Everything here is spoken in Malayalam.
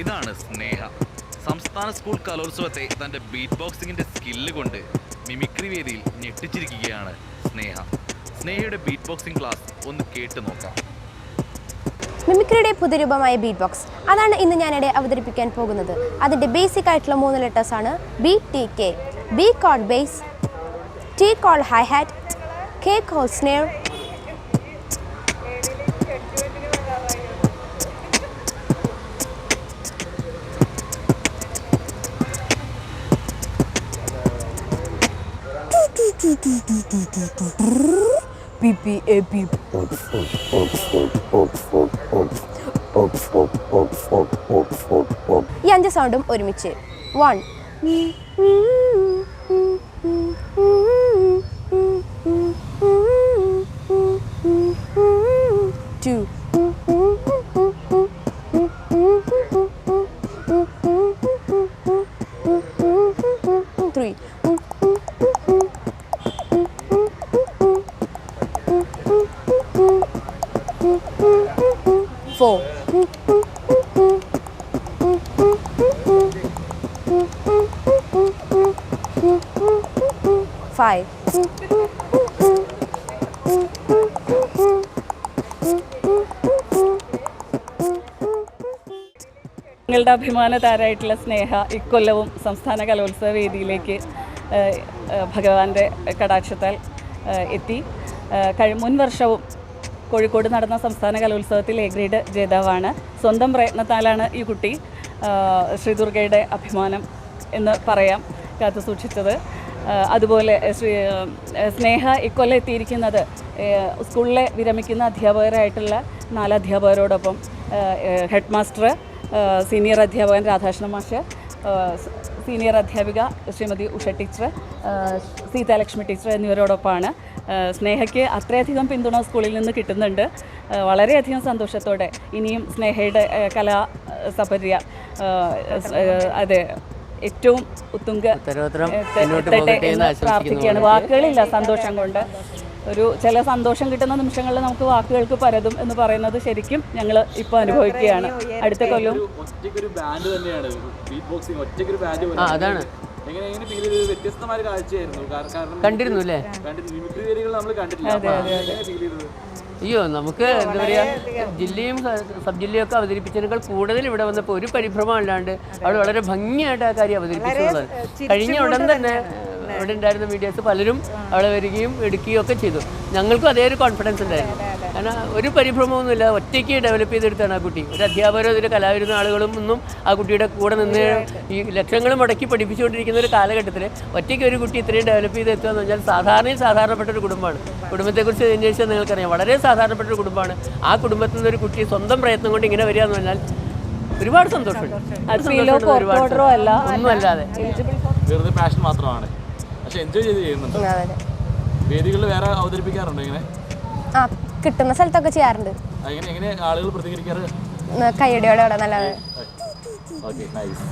ഇതാണ് സ്നേഹ. സംസ്ഥാന സ്കൂൾ കലോത്സവത്തെ തൻ്റെ ബീറ്റ് ബോക്സിങ്ങിൻ്റെ സ്കില്ല് കൊണ്ട് മിമിക്രി വേദിയിൽ ഞെട്ടിച്ചിരിക്കുകയാണ് സ്നേഹ. സ്നേഹയുടെ ബീറ്റ് ബോക്സിംഗ് ക്ലാസ് ഒന്ന് കേട്ടു നോക്കാം. മിമിക്രിയുടെ പുതുരൂപമായ ബീറ്റ് ബോക്സ്, അതാണ് ഇന്ന് ഞാനിവിടെ അവതരിപ്പിക്കാൻ പോകുന്നത്. അതിൻ്റെ ബേസിക് ആയിട്ടുള്ള 3 ലെറ്റേഴ്സാണ് B T K. B call bass, T call hi hat, K call snare. ഈ 5 സൗണ്ടും ഒരുമിച്ച്. 1 2 3 4 5 ഞങ്ങളുടെ അഭിമാന താരമായിട്ടുള്ള സ്നേഹ ഇക്കൊല്ലവും സംസ്ഥാന കലോത്സവ വേദിയിലേക്ക് ഭഗവാന്റെ കടാക്ഷത്താൽ എത്തി. മുൻ വർഷവും കോഴിക്കോട് നടന്ന സംസ്ഥാന കലോത്സവത്തിൽ എ ഗ്രേഡ് ജേതാവാണ്. സ്വന്തം പ്രയത്നത്താലാണ് ഈ കുട്ടി ശ്രീദുർഗയുടെ അഭിമാനം എന്ന് പറയാം കാത്തു സൂക്ഷിച്ചത്. അതുപോലെ സ്നേഹ ഇക്കൊല്ലം എത്തിയിരിക്കുന്നത് സ്കൂളിലെ വിരമിക്കുന്ന അധ്യാപകരായിട്ടുള്ള 4 അധ്യാപകരോടൊപ്പം ഹെഡ് മാസ്റ്റർ, സീനിയർ അധ്യാപകൻ രാധാകൃഷ്ണ മാഷ്, സീനിയർ അധ്യാപിക ശ്രീമതി ഉഷ ടീച്ചർ, സീതാലക്ഷ്മി ടീച്ചർ എന്നിവരോടൊപ്പമാണ്. സ്നേഹയ്ക്ക് അത്രയധികം പിന്തുണ സ്കൂളിൽ നിന്ന് കിട്ടുന്നുണ്ട്. വളരെയധികം സന്തോഷത്തോടെ ഇനിയും സ്നേഹയുടെ കലാസപര്യ അതെ ഏറ്റവും ഉത്തുംഗ എന്ന് പ്രാർത്ഥിക്കുകയാണ്. വാക്കുകളില്ല സന്തോഷം കൊണ്ട്. ചില സന്തോഷം കിട്ടുന്ന നിമിഷങ്ങളിൽ നമുക്ക് വാക്കുകൾക്ക് പരതും എന്ന് പറയുന്നത് ശരിക്കും ഞങ്ങൾ ഇപ്പോൾ അനുഭവിക്കുകയാണ്. അടുത്ത കൊല്ലം കണ്ടിരുന്നു അല്ലേ? അയ്യോ, നമുക്ക് എന്താ പറയുക, ജില്ലയും സബ് ജില്ലയും ഒക്കെ അവതരിപ്പിച്ചതിനേക്കാൾ കൂടുതൽ ഇവിടെ വന്നപ്പോൾ ഒരു പരിഭ്രമം അല്ലാണ്ട് അവൾ വളരെ ഭംഗിയായിട്ട് ആ കാര്യം അവതരിപ്പിച്ചതാണ്. കഴിഞ്ഞ ഉടൻ തന്നെ അവിടെ ഉണ്ടായിരുന്ന മീഡിയാസ് പലരും അവിടെ വരികയും എടുക്കുകയും ഒക്കെ ചെയ്തു. ഞങ്ങൾക്കും അതേ ഒരു കോൺഫിഡൻസ് ഉണ്ടായിരുന്നു. കാരണം ഒരു പരിഭ്രമമൊന്നുമില്ല, ഒറ്റയ്ക്ക് ഡെവലപ്പ് ചെയ്തെടുത്താണ് ആ കുട്ടി. ഒരു അധ്യാപകരോ ഇതിൻ്റെ കലാവിരുന്ന ആളുകളും ഒന്നും ആ കുട്ടിയുടെ കൂടെ നിന്ന് ഈ ലക്ഷങ്ങൾ മുടക്കി പഠിപ്പിച്ചുകൊണ്ടിരിക്കുന്ന ഒരു കാലഘട്ടത്തിൽ ഒറ്റയ്ക്ക് ഒരു കുട്ടി ഇത്രയും ഡെവലപ്പ് ചെയ്തെത്തുക എന്ന് പറഞ്ഞാൽ സാധാരണപ്പെട്ട ഒരു കുടുംബമാണ്. കുടുംബത്തെക്കുറിച്ച് അന്വേഷിച്ചാൽ നിങ്ങൾക്കറിയാം, വളരെ സാധാരണപ്പെട്ട ഒരു കുടുംബമാണ്. ആ കുടുംബത്തിൽ നിന്ന് ഒരു കുട്ടി സ്വന്തം പ്രയത്നം കൊണ്ട് ഇങ്ങനെ വരിക എന്ന് പറഞ്ഞാൽ ഒരുപാട് സന്തോഷമുണ്ട്. ഒന്നും അല്ലാതെ വെറുതെ പാഷൻ മാത്രമാണ്. പക്ഷെ എൻജോയ് ചെയ്ത് ചെയ്യുന്നുണ്ട്. വേദികളിൽ വേറെ അവതരിപ്പിക്കാറുണ്ടോ ഇങ്ങനെ? കിട്ടുന്ന സ്ഥലത്തൊക്കെ ചെയ്യാറുണ്ട്. എങ്ങനെ ആളുകൾ പ്രതികരിക്കാറ്? കയ്യടിയോടെ നല്ലത്. Okay, nice.